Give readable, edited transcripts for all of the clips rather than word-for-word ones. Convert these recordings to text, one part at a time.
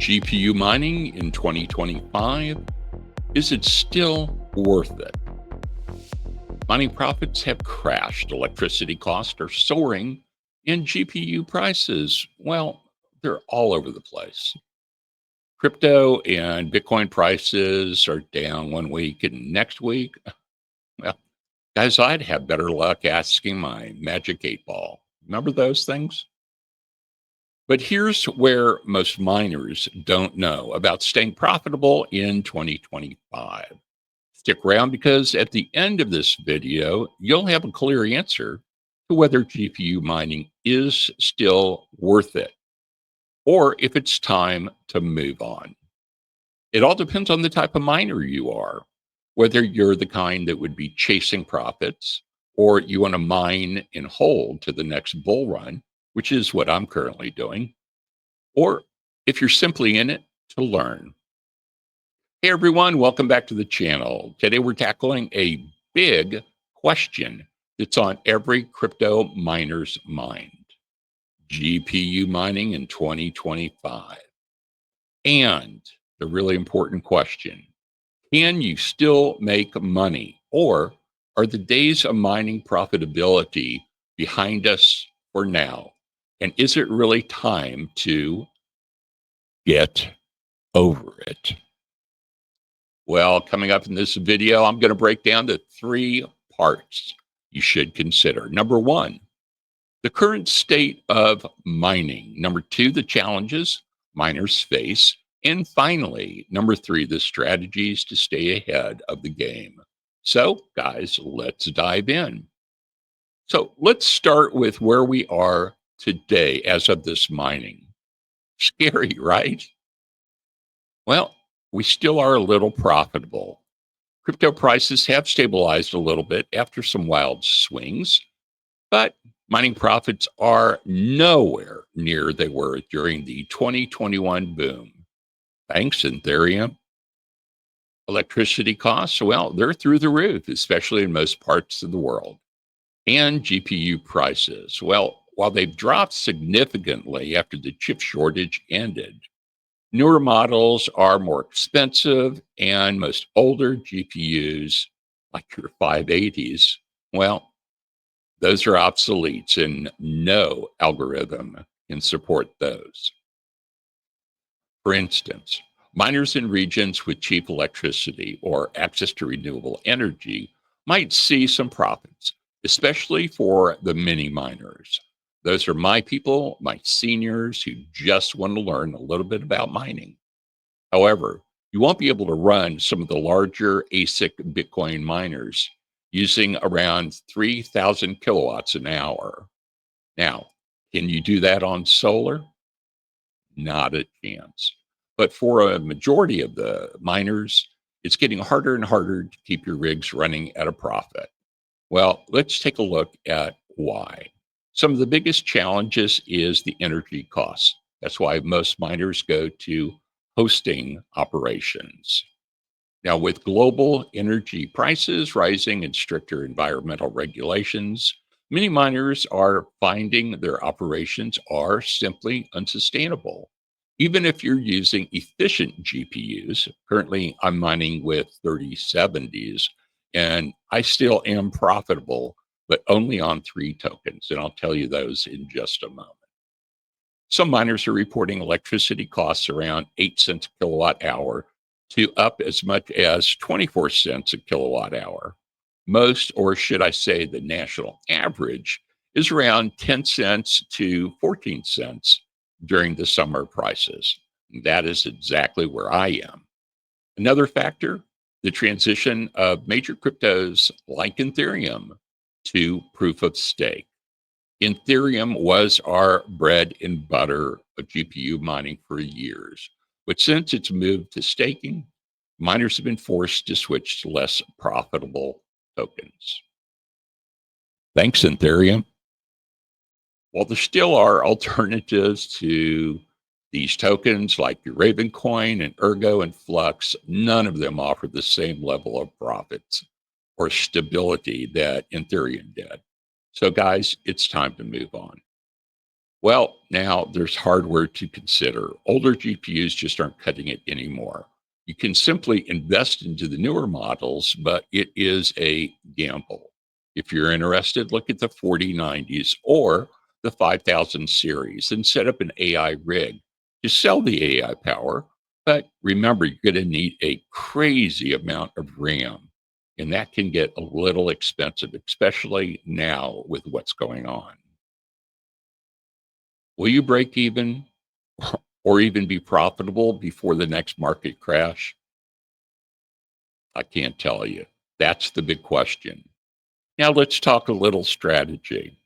GPU mining in 2025? Is it still worth it? Mining profits have crashed, electricity costs are soaring, and GPU prices, well, they're all over the place. Crypto and Bitcoin prices are down one week, and next week, well, guys, I'd have better luck asking my magic 8 ball. Remember those things? But here's where most miners don't know about staying profitable in 2025. Stick around because at the end of this video, you'll have a clear answer to whether GPU mining is still worth it or if it's time to move on. It all depends on the type of miner you are, whether you're the kind that would be chasing profits or you want to mine and hold to the next bull run, which is what I'm currently doing, or if you're simply in it to learn. Hey everyone, welcome back to the channel. Today we're tackling a big question that's on every crypto miner's mind. GPU mining in 2025. And the really important question, can you still make money, or are the days of mining profitability behind us for now? And is it really time to get over it? Well, coming up in this video, I'm going to break down the 3 parts you should consider. Number 1, the current state of mining. Number 2, the challenges miners face. And finally, number 3, the strategies to stay ahead of the game. So, guys, let's dive in. So let's start with where we are today as of this mining. Scary, right? Well, we still are a little profitable. Crypto prices have stabilized a little bit after some wild swings, but mining profits are nowhere near they were during the 2021 boom. Thanks, Ethereum. Electricity costs, well, they're through the roof, especially in most parts of the world. And GPU prices, well, while they've dropped significantly after the chip shortage ended, newer models are more expensive, and most older GPUs, like your 580s, well, those are obsolete and no algorithm can support those. For instance, miners in regions with cheap electricity or access to renewable energy might see some profits, especially for the mini miners. Those are my people, my seniors who just want to learn a little bit about mining. However, you won't be able to run some of the larger ASIC Bitcoin miners using around 3,000 kilowatts an hour. Now, can you do that on solar? Not a chance. But for a majority of the miners, it's getting harder and harder to keep your rigs running at a profit. Well, let's take a look at why. Some of the biggest challenges is the energy costs. That's why most miners go to hosting operations. Now, with global energy prices rising and stricter environmental regulations, many miners are finding their operations are simply unsustainable. Even if you're using efficient GPUs, currently I'm mining with 3070s, and I still am profitable, but only on 3 tokens. And I'll tell you those in just a moment. Some miners are reporting electricity costs around 8 cents a kilowatt hour to up as much as 24 cents a kilowatt hour. Most, or should I say the national average, is around 10 cents to 14 cents during the summer prices. That is exactly where I am. Another factor, the transition of major cryptos like Ethereum to proof of stake. Ethereum was our bread and butter of GPU mining for years. But since it's moved to staking, miners have been forced to switch to less profitable tokens. Thanks, Ethereum. While there still are alternatives to these tokens like your Ravencoin and Ergo and Flux, none of them offer the same level of profits or stability that Ethereum did. So guys, it's time to move on. Well, Now, there's hardware to consider. Older GPUs just aren't cutting it anymore. You can simply invest into the newer models, but it is a gamble. If you're interested, look at the 4090s or the 5000 series and set up an AI rig to sell the AI power. But remember, you're going to need a crazy amount of RAM, and that can get a little expensive, especially now with what's going on. Will you break even or even be profitable before the next market crash? I can't tell you. That's the big question. Now let's talk a little strategy.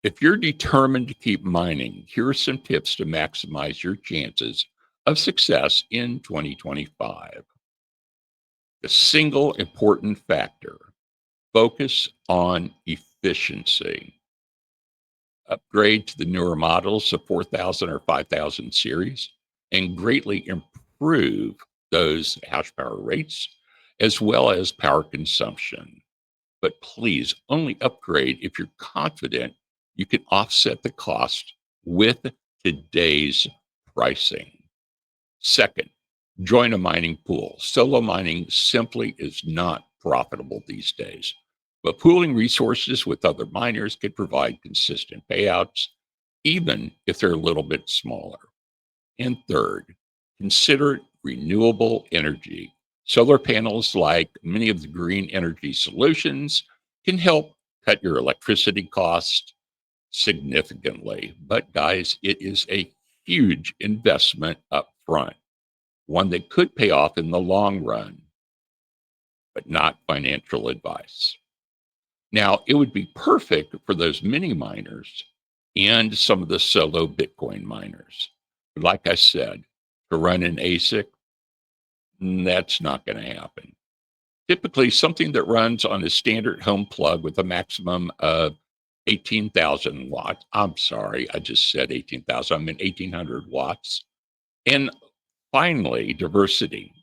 If you're determined to keep mining, here are some tips to maximize your chances of success in 2025. The single important factor: focus on efficiency. Upgrade to the newer models, the 4000 or 5000 series, and greatly improve those hash power rates as well as power consumption. But please only upgrade if you're confident you can offset the cost with today's pricing. Second, join a mining pool. Solo mining simply is not profitable these days, but pooling resources with other miners can provide consistent payouts, even if they're a little bit smaller. And third, consider renewable energy. Solar panels, like many of the green energy solutions, can help cut your electricity costs significantly. But guys, it is a huge investment up front, one that could pay off in the long run, but not financial advice. Now, it would be perfect for those mini miners and some of the solo Bitcoin miners. But like I said, to run an ASIC, that's not going to happen. Typically, something that runs on a standard home plug with a maximum of 18,000 watts. I'm sorry, I just said 18,000. I meant 1,800 watts. And finally, diversity.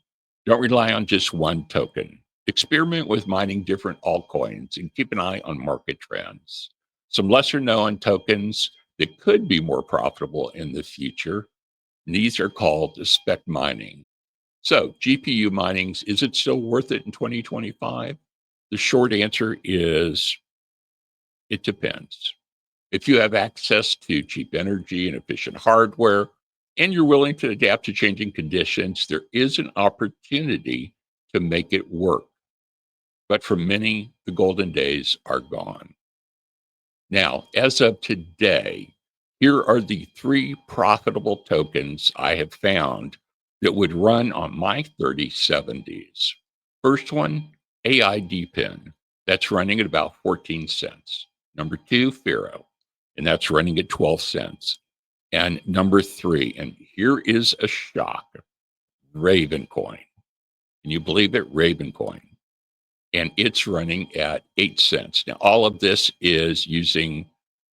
Don't rely on just one token. Experiment with mining different altcoins and keep an eye on market trends. Some lesser known tokens that could be more profitable in the future. These are called spec mining. So, GPU mining, is it still worth it in 2025? The short answer is it depends. If you have access to cheap energy and efficient hardware, and you're willing to adapt to changing conditions, there is an opportunity to make it work. But for many, the golden days are gone. Now, as of today, here are the 3 profitable tokens I have found that would run on my 3070s. First one, AI DPIN. That's running at about 14 cents. Number 2, Faro, and that's running at 12 cents. And number 3, and here is a shock, Ravencoin. Can you believe it? Ravencoin. And it's running at 8 cents. Now, all of this is using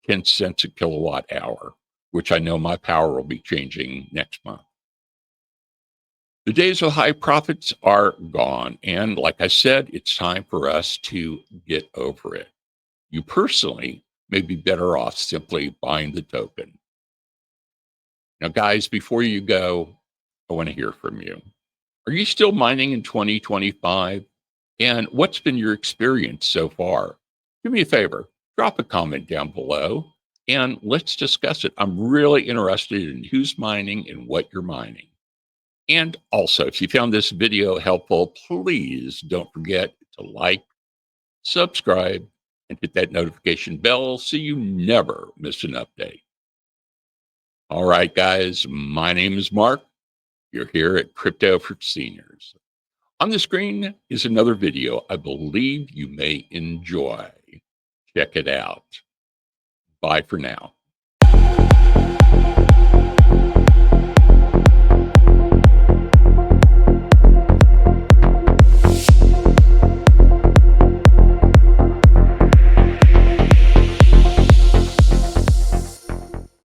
10 cents a kilowatt hour, which I know my power will be changing next month. The days of high profits are gone. And like I said, it's time for us to get over it. You personally may be better off simply buying the token. Now, guys, before you go, I want to hear from you. Are you still mining in 2025? And what's been your experience so far? Do me a favor, drop a comment down below and let's discuss it. I'm really interested in who's mining and what you're mining. And also, if you found this video helpful, please don't forget to like, subscribe, and hit that notification bell so you never miss an update. All right, guys, my name is Mark. You're here at Crypto for Seniors. On the screen is another video I believe you may enjoy. Check it out. Bye for now.